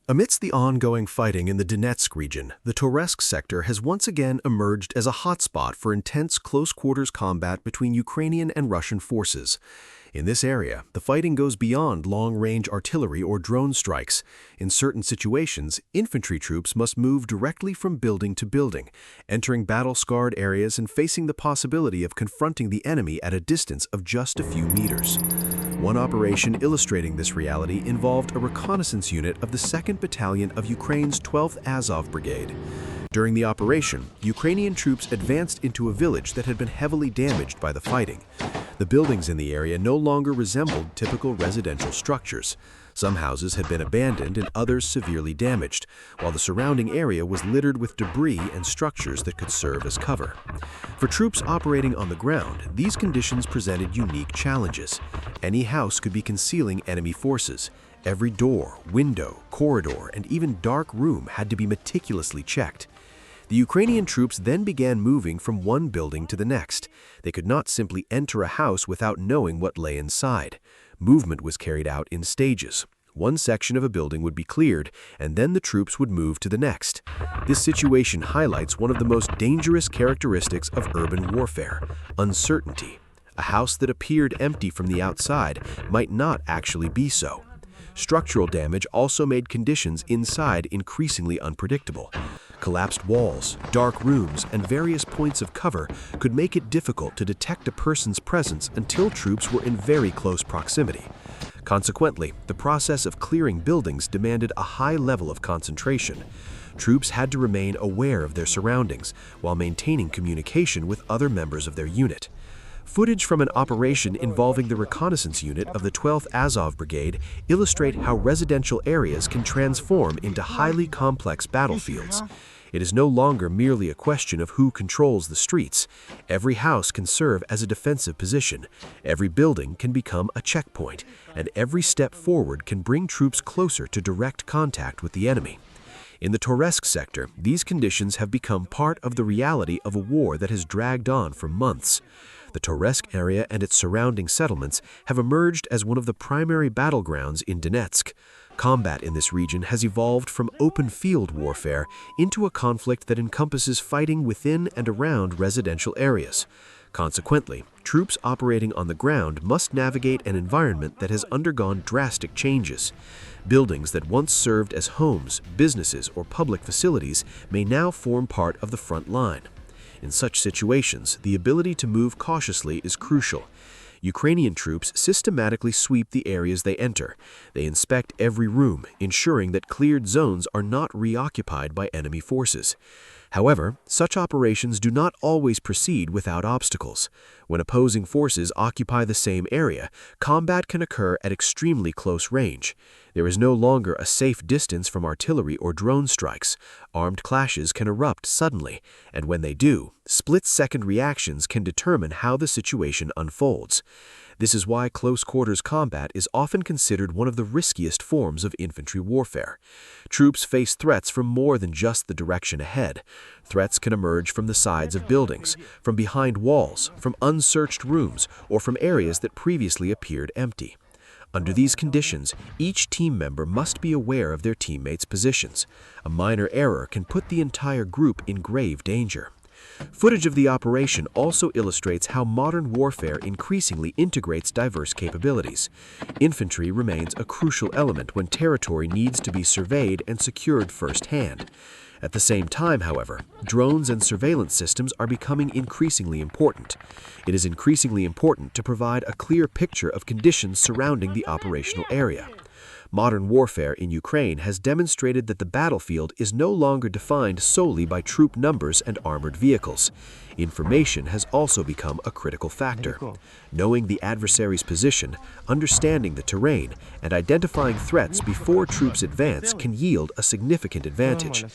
Amidst the ongoing fighting in the Donetsk region, the Toretsk sector has once again emerged as a hotspot for intense close-quarters combat between Ukrainian and Russian forces. In this area, the fighting goes beyond long-range artillery or drone strikes. In certain situations, infantry troops must move directly from building to building, entering battle-scarred areas and facing the possibility of confronting the enemy at a distance of just a few meters. One operation illustrating this reality involved a reconnaissance unit of the 2nd Battalion of Ukraine's 12th Azov Brigade. During the operation, Ukrainian troops advanced into a village that had been heavily damaged by the fighting. The buildings in the area no longer resembled typical residential structures. Some houses had been abandoned and others severely damaged, while the surrounding area was littered with debris and structures that could serve as cover. For troops operating on the ground, these conditions presented unique challenges. Any house could be concealing enemy forces. Every door, window, corridor, and even dark room had to be meticulously checked. The Ukrainian troops then began moving from one building to the next. They could not simply enter a house without knowing what lay inside. Movement was carried out in stages. One section of a building would be cleared, and then the troops would move to the next. This situation highlights one of the most dangerous characteristics of urban warfare: uncertainty. A house that appeared empty from the outside might not actually be so. Structural damage also made conditions inside increasingly unpredictable. Collapsed walls, dark rooms, and various points of cover could make it difficult to detect a person's presence until troops were in very close proximity. Consequently, the process of clearing buildings demanded a high level of concentration. Troops had to remain aware of their surroundings while maintaining communication with other members of their unit. Footage from an operation involving the reconnaissance unit of the 12th Azov Brigade illustrate how residential areas can transform into highly complex battlefields. It is no longer merely a question of who controls the streets. Every house can serve as a defensive position, every building can become a checkpoint, and every step forward can bring troops closer to direct contact with the enemy. In the Toretsk sector, these conditions have become part of the reality of a war that has dragged on for months. The Toretsk area and its surrounding settlements have emerged as one of the primary battlegrounds in Donetsk. Combat in this region has evolved from open field warfare into a conflict that encompasses fighting within and around residential areas. Consequently, troops operating on the ground must navigate an environment that has undergone drastic changes. Buildings that once served as homes, businesses, or public facilities may now form part of the front line. In such situations, the ability to move cautiously is crucial. Ukrainian troops systematically sweep the areas they enter. They inspect every room, ensuring that cleared zones are not reoccupied by enemy forces. However, such operations do not always proceed without obstacles. When opposing forces occupy the same area, combat can occur at extremely close range. There is no longer a safe distance from artillery or drone strikes. Armed clashes can erupt suddenly, and when they do, split-second reactions can determine how the situation unfolds. This is why close-quarters combat is often considered one of the riskiest forms of infantry warfare. Troops face threats from more than just the direction ahead. Threats can emerge from the sides of buildings, from behind walls, from unsearched rooms, or from areas that previously appeared empty. Under these conditions, each team member must be aware of their teammates' positions. A minor error can put the entire group in grave danger. Footage of the operation also illustrates how modern warfare increasingly integrates diverse capabilities. Infantry remains a crucial element when territory needs to be surveyed and secured firsthand. At the same time, however, drones and surveillance systems are becoming increasingly important. It is increasingly important to provide a clear picture of conditions surrounding the operational area. Modern warfare in Ukraine has demonstrated that the battlefield is no longer defined solely by troop numbers and armored vehicles. Information has also become a critical factor. Knowing the adversary's position, understanding the terrain, and identifying threats before troops advance can yield a significant advantage.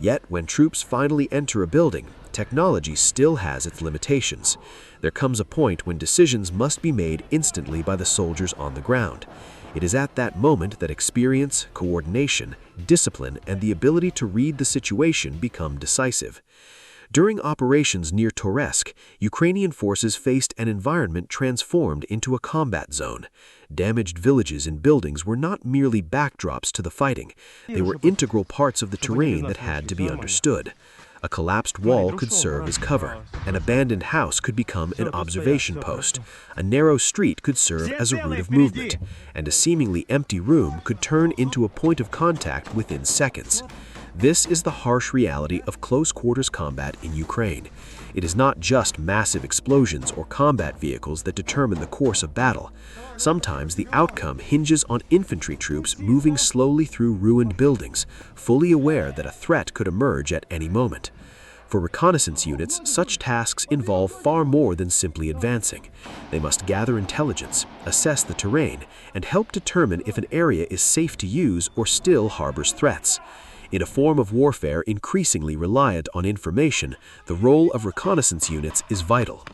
Yet, when troops finally enter a building, technology still has its limitations. There comes a point when decisions must be made instantly by the soldiers on the ground. It is at that moment that experience, coordination, discipline, and the ability to read the situation become decisive. During operations near Toretsk, Ukrainian forces faced an environment transformed into a combat zone. Damaged villages and buildings were not merely backdrops to the fighting. They were integral parts of the terrain that had to be understood. A collapsed wall could serve as cover. An abandoned house could become an observation post. A narrow street could serve as a route of movement. And a seemingly empty room could turn into a point of contact within seconds. This is the harsh reality of close-quarters combat in Ukraine. It is not just massive explosions or combat vehicles that determine the course of battle. Sometimes the outcome hinges on infantry troops moving slowly through ruined buildings, fully aware that a threat could emerge at any moment. For reconnaissance units, such tasks involve far more than simply advancing. They must gather intelligence, assess the terrain, and help determine if an area is safe to use or still harbors threats. In a form of warfare increasingly reliant on information, the role of reconnaissance units is vital.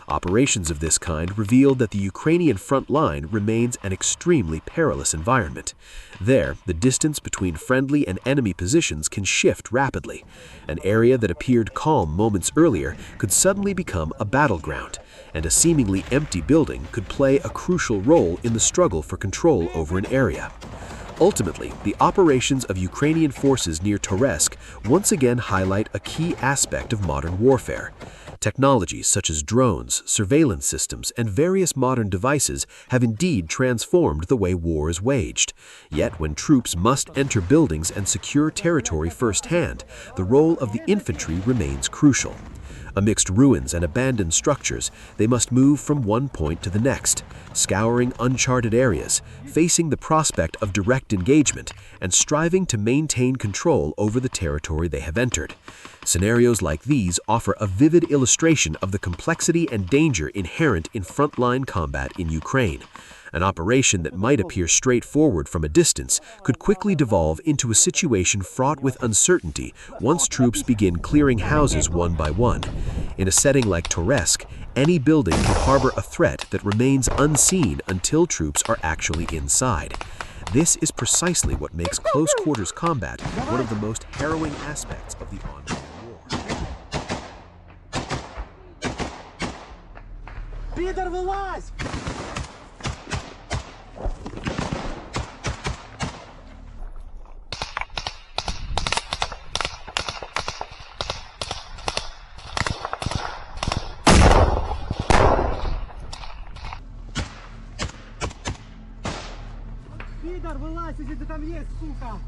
Operations of this kind revealed that the Ukrainian front line remains an extremely perilous environment. There, the distance between friendly and enemy positions can shift rapidly. An area that appeared calm moments earlier could suddenly become a battleground, and a seemingly empty building could play a crucial role in the struggle for control over an area. Ultimately, the operations of Ukrainian forces near Toretsk once again highlight a key aspect of modern warfare. Technologies such as drones, surveillance systems, and various modern devices have indeed transformed the way war is waged. Yet when troops must enter buildings and secure territory firsthand, the role of the infantry remains crucial. Amidst ruins and abandoned structures, they must move from one point to the next, scouring uncharted areas, facing the prospect of direct engagement, and striving to maintain control over the territory they have entered. Scenarios like these offer a vivid illustration of the complexity and danger inherent in frontline combat in Ukraine. An operation that might appear straightforward from a distance could quickly devolve into a situation fraught with uncertainty once troops begin clearing houses one by one. In a setting like Toretsk, any building can harbor a threat that remains unseen until troops are actually inside. This is precisely what makes close-quarters combat one of the most harrowing aspects of the ongoing war. Пидор, вылазь, если ты там есть, сука!